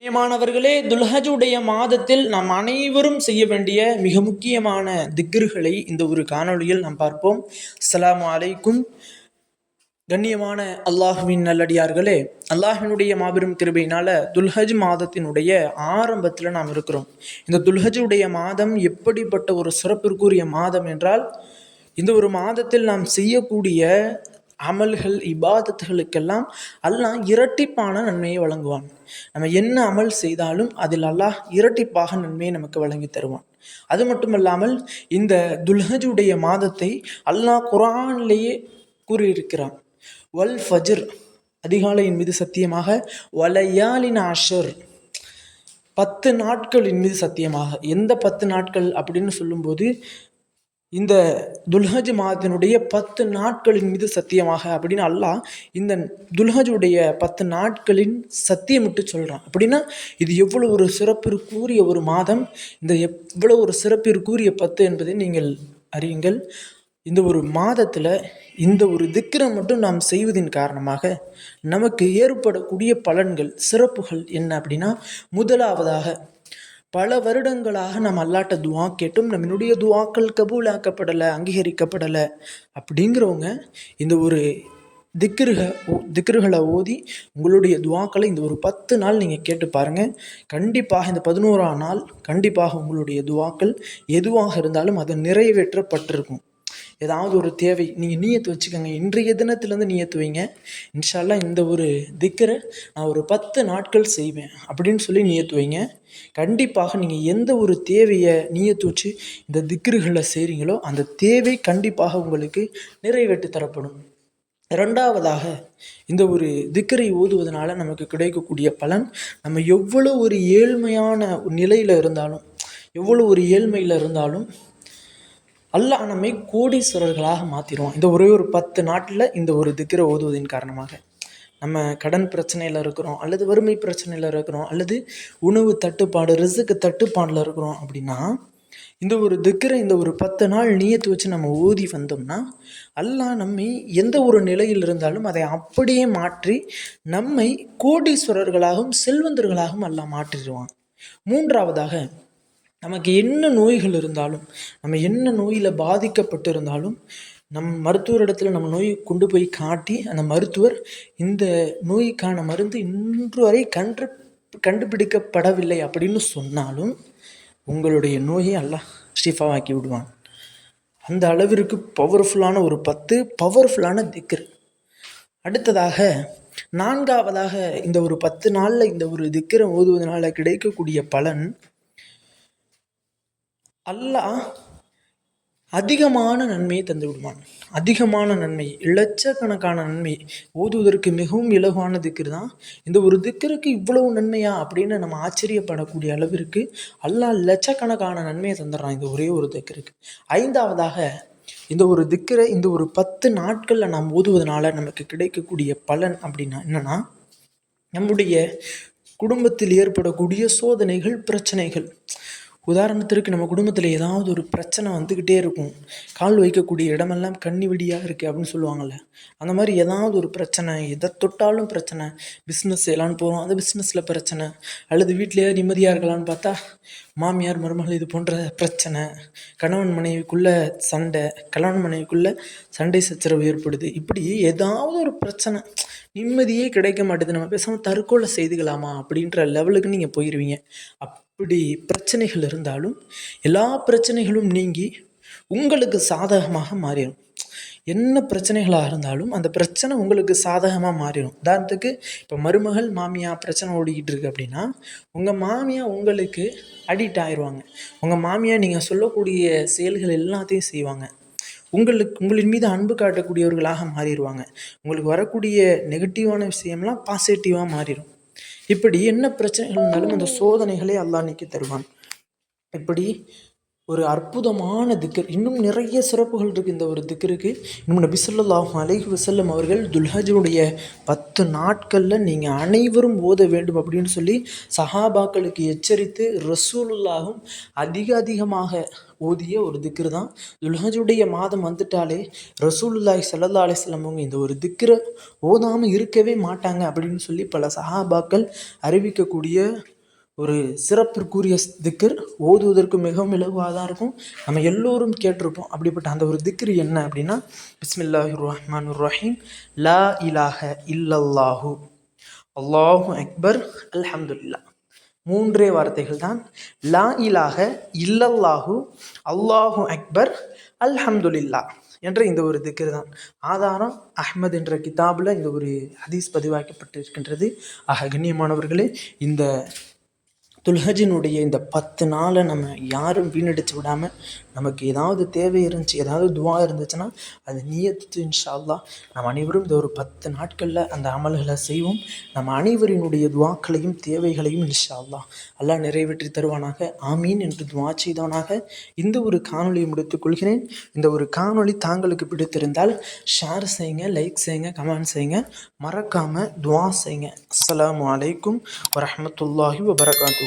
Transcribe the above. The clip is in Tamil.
பிரியமானவர்களே, துல்ஹஜுடைய மாதத்தில் நாம் அனைவரும் செய்ய வேண்டிய மிக முக்கியமான திக்ருகளை இந்த ஒரு காணொளியில் நாம் பார்ப்போம். அஸ்ஸலாமு அலைக்கும். கண்ணியமான அல்லாஹுவின் நல்லடியார்களே, அல்லாஹினுடைய மாபெரும் கிருபையினால துல்ஹஜ் மாதத்தினுடைய ஆரம்பத்தில் நாம் இருக்கிறோம். இந்த துல்ஹஜுடைய மாதம் எப்படிப்பட்ட ஒரு சிறப்பிற்குரிய மாதம் என்றால், இந்த ஒரு மாதத்தில் நாம் செய்யக்கூடிய அமல்கள் இபாதத்துகளுக்கெல்லாம் அல்லாஹ் இரட்டிப்பான நன்மையை வழங்குவான். நம்ம என்ன அமல் செய்தாலும் அதில் அல்லாஹ் இரட்டிப்பாக நன்மையை நமக்கு வழங்கி தருவான். அது மட்டுமல்லாமல் இந்த துல்ஹஜுடைய மாதத்தை அல்லாஹ் குர்ஆனிலேயே கூறியிருக்கிறான். வல் ஃபஜ்ர், அதிகாலையின் மீது சத்தியமாக, வலயாலின் அஷர், 10 நாட்களின் மீது சத்தியமாக. எந்த 10 நாட்கள் அப்படின்னு சொல்லும்போது, இந்த துல்ஹஜ் மாதத்தினுடைய 10 நாட்களின் மீது சத்தியமாக அப்படின்னு அல்லாஹ் இந்த துல்ஹஜுடைய 10 நாட்களின் சத்தியமிட்டு சொல்கிறான். அப்படின்னா இது எவ்வளோ ஒரு சிறப்பிற்குரிய ஒரு மாதம், இந்த எவ்வளோ ஒரு சிறப்பிற்குரிய 10 என்பதை நீங்கள் அறியுங்கள். இந்த ஒரு மாதத்தில் இந்த ஒரு திக்ரை மட்டும் நாம் செய்வதின் காரணமாக நமக்கு ஏற்படக்கூடிய பலன்கள், சிறப்புகள் என்ன அப்படின்னா, முதலாவதாக பல வருடங்களாக நம்ம அல்லாட்ட துவா கேட்டும் நம்மளுடைய துவாக்கள் கபூலாக்கப்படலை, அங்கீகரிக்கப்படலை அப்படிங்கிறவங்க இந்த ஒரு திக்ருகளை ஓதி உங்களுடைய துவாக்களை இந்த ஒரு 10 நாள் நீங்கள் கேட்டு பாருங்கள். கண்டிப்பாக இந்த 11ஆம் நாள் கண்டிப்பாக உங்களுடைய துவாக்கள் எதுவாக இருந்தாலும் அது நிறைவேற்றப்பட்டிருக்கும். ஏதாவது ஒரு தேவை நீங்கள் நியத்து வச்சுக்கோங்க. இன்றைய தினத்துலேருந்து நியத்து வைங்க. இன்ஷா அல்லாஹ் இந்த ஒரு திக்ரை நான் ஒரு 10 நாட்கள் செய்வேன் அப்படின்னு சொல்லி நியத்து வைங்க. கண்டிப்பாக நீங்கள் எந்த ஒரு தேவையை நியத்து வச்சு இந்த திக்ருகளை செய்கிறீங்களோ அந்த தேவை கண்டிப்பாக உங்களுக்கு நிறைவேற்றி தரப்படும். இரண்டாவதாக, இந்த ஒரு திக்ரை ஓதுவதனால நமக்கு கிடைக்கக்கூடிய பலன், நம்ம எவ்வளோ ஒரு ஏழ்மையான நிலையில் இருந்தாலும், எவ்வளோ ஒரு ஏழ்மையில் இருந்தாலும் அல்லாஹ் நம்மை கோடீஸ்வரர்களாக மாற்றிடுவான். இந்த ஒரே ஒரு 10 நாட்டில் இந்த ஒரு திக்ரை ஓதுவதின் காரணமாக. நம்ம கடன் பிரச்சனையில் இருக்கிறோம், அல்லது வறுமை பிரச்சனையில் இருக்கிறோம், அல்லது உணவு தட்டுப்பாடு, ரிஸ்க்கு தட்டுப்பாடில் இருக்கிறோம் அப்படின்னா, இந்த ஒரு திக்ரை இந்த ஒரு 10 நாள் நியத்து வச்சு நம்ம ஓதி வந்தோம்னா அல்லாஹ் நம்மை எந்த ஒரு நிலையில் இருந்தாலும் அதை அப்படியே மாற்றி நம்மை கோடீஸ்வரர்களாகவும் செல்வந்தர்களாகவும் அல்லாஹ் மாற்றிடுவான். மூன்றாவதாக, நமக்கு என்ன நோய்கள் இருந்தாலும், நம்ம என்ன நோயில் பாதிக்கப்பட்டு இருந்தாலும், மருத்துவரிடத்தில் நம்ம நோயை கொண்டு போய் காட்டி அந்த மருத்துவர் இந்த நோய்க்கான மருந்து இன்று வரை கண்டுபிடிக்கப்படவில்லை அப்படின்னு சொன்னாலும் உங்களுடைய நோயை அல்லாஹ் ஷிஃபாவாக்கி விடுவான். அந்த அளவிற்கு பவர்ஃபுல்லான ஒரு 10 பவர்ஃபுல்லான திக்ர். அடுத்ததாக, நான்காவதாக, இந்த ஒரு 10 நாளில் இந்த ஒரு திக்ரை ஓதுவதனால கிடைக்கக்கூடிய பலன், அல்லாஹ் அதிகமான நன்மையை தந்து விடுவான். அதிகமான நன்மை, லட்சக்கணக்கான நன்மை. ஓதுவதற்கு மிகவும் இலகுவான திக்ர் தான். இந்த ஒரு திக்ருக்கு இவ்வளவு நன்மையா அப்படின்னு நம்ம ஆச்சரியப்படக்கூடிய அளவிற்கு அல்லாஹ் லட்சக்கணக்கான நன்மையை தந்துடுறான் இந்த ஒரே ஒரு திக்ருக்கு. ஐந்தாவதாக, இந்த ஒரு திக்ரை இந்த ஒரு 10 நாட்களில் நாம் ஓதுவதனால நமக்கு கிடைக்கக்கூடிய பலன் அப்படின்னா என்னன்னா, நம்முடைய குடும்பத்தில் ஏற்படக்கூடிய சோதனைகள், பிரச்சனைகள், உதாரணத்திற்கு நம்ம குடும்பத்தில் ஏதாவது ஒரு பிரச்சனை வந்துக்கிட்டே இருக்கும். கால் வைக்கக்கூடிய இடமெல்லாம் கண்ணி வெடியாக இருக்குது அப்படின்னு சொல்லுவாங்கள்ல, அந்த மாதிரி ஏதாவது ஒரு பிரச்சனை, எதை தொட்டாலும் பிரச்சனை. பிஸ்னஸ் செய்யலான்னு போகிறோம், அந்த பிஸ்னஸில் பிரச்சனை. அல்லது வீட்டிலேயே நிம்மதியாக இருக்கலான்னு பார்த்தா மாமியார் மருமகள் இது போன்ற பிரச்சனை. கணவன் மனைவிக்குள்ளே சண்டை, கணவன் மனைவிக்குள்ளே சண்டை சச்சரவு ஏற்படுது. இப்படி ஏதாவது ஒரு பிரச்சனை, நிம்மதியே கிடைக்க மாட்டேது. நம்ம பேசாமல் தற்கொலை செய்துக்கலாமா அப்படின்ற லெவலுக்கு நீங்கள் போயிடுவீங்க. இப்படி பிரச்சனைகள் இருந்தாலும் எல்லா பிரச்சனைகளும் நீங்கி உங்களுக்கு சாதகமாக மாறிடும். என்ன பிரச்சனைகளாக இருந்தாலும் அந்த பிரச்சனை உங்களுக்கு சாதகமாக மாறிடும். உதாரணத்துக்கு, இப்போ மருமகள் மாமியா பிரச்சனை ஓடிக்கிட்டு இருக்கு அப்படின்னா, உங்கள் மாமியா உங்களுக்கு அடிக்ட் ஆயிடுவாங்க. உங்கள் மாமியா நீங்கள் சொல்லக்கூடிய செயல்கள் எல்லாத்தையும் செய்வாங்க. உங்களின் மீது அன்பு காட்டக்கூடியவர்களாக மாறிடுவாங்க. உங்களுக்கு வரக்கூடிய நெகட்டிவான விஷயம்லாம் பாசிட்டிவாக மாறிடும். இப்படி என்ன பிரச்சனைகள் இருந்தாலும் அந்த சோதனைகளே அல்லாஹ் நீக்கி தருவான். இப்படி ஒரு அற்புதமான திக்ர். இன்னும் நிறைய சிறப்புகள் இருக்குது இந்த ஒரு திக்ருக்கு. இன்னும் நபி ஸல்லல்லாஹு அலைஹி வஸல்லம் அவர்கள் துல்ஹஜ்ஜுடைய 10 நாட்களில் நீங்கள் அனைவரும் ஓத வேண்டும் அப்படின்னு சொல்லி சஹாபாக்களுக்கு எச்சரித்து ரசூலுல்லாஹும் அதிகமாக ஓதிய ஒரு திக்ரு தான். துல்ஹஜ்ஜுடைய மாதம் வந்துட்டாலே ரசூலுல்லாஹி ஸல்லல்லாஹு அலைஹி வஸல்லம் அவங்க இந்த ஒரு திக்ரை ஓதாமல் இருக்கவே மாட்டாங்க அப்படின்னு சொல்லி பல சஹாபாக்கள் அறிவிக்கக்கூடிய ஒரு சிறப்பிற்குரிய திக்ர். ஓதுவதற்கு மிகவும் இலகுவாக தான் இருக்கும். நம்ம எல்லோரும் கேட்டிருப்போம். அப்படிப்பட்ட அந்த ஒரு திக்ர் என்ன அப்படின்னா, பிஸ்மில்லாஹிர் ரஹ்மானிர் ரஹீம், லா இலாஹ இல்லல்லாஹு அல்லாஹு அக்பர் அல்ஹம்துலில்லாஹ். 3 வார்த்தைகள் தான். லா இலாஹ இல்லல்லாஹு அல்லாஹு அக்பர் அல்ஹம்துலில்லாஹ் என்ற இந்த ஒரு திக்ர் தான். ஆதாரம் அஹ்மத் என்ற கிதாபில் இந்த ஒரு ஹதீஸ் பதிவாக்கப்பட்டிருக்கின்றது. கண்ணியமானவர்களே, இந்த துல்ஹஜினுடைய இந்த 10 நாளை நம்ம யாரும் வீணடித்து விடாமல், நமக்கு ஏதாவது தேவை இருந்துச்சு, ஏதாவது துவா இருந்துச்சுன்னா அது நியத்து இன்ஷா அல்லாஹ் நம்ம அனைவரும் இந்த ஒரு 10 நாட்களில் அந்த அமல்களை செய்வோம். நம்ம அனைவரினுடைய துவாக்களையும் தேவைகளையும் இன்ஷா அல்லாஹ் நிறைவேற்றி தருவானாக. ஆமீன் என்று துவா செய்தவனாக இந்த ஒரு காணொலியை முடித்துக் கொள்கிறேன். இந்த ஒரு காணொலி தாங்களுக்கு பிடித்திருந்தால் ஷேர் செய்யுங்க, லைக் செய்யுங்க, கமெண்ட் செய்யுங்க, மறக்காமல் துவா செய்யுங்க. அஸ்ஸலாமு அலைக்கும் வரஹ்மத்துல்லாஹி வபரகாத்துஹு.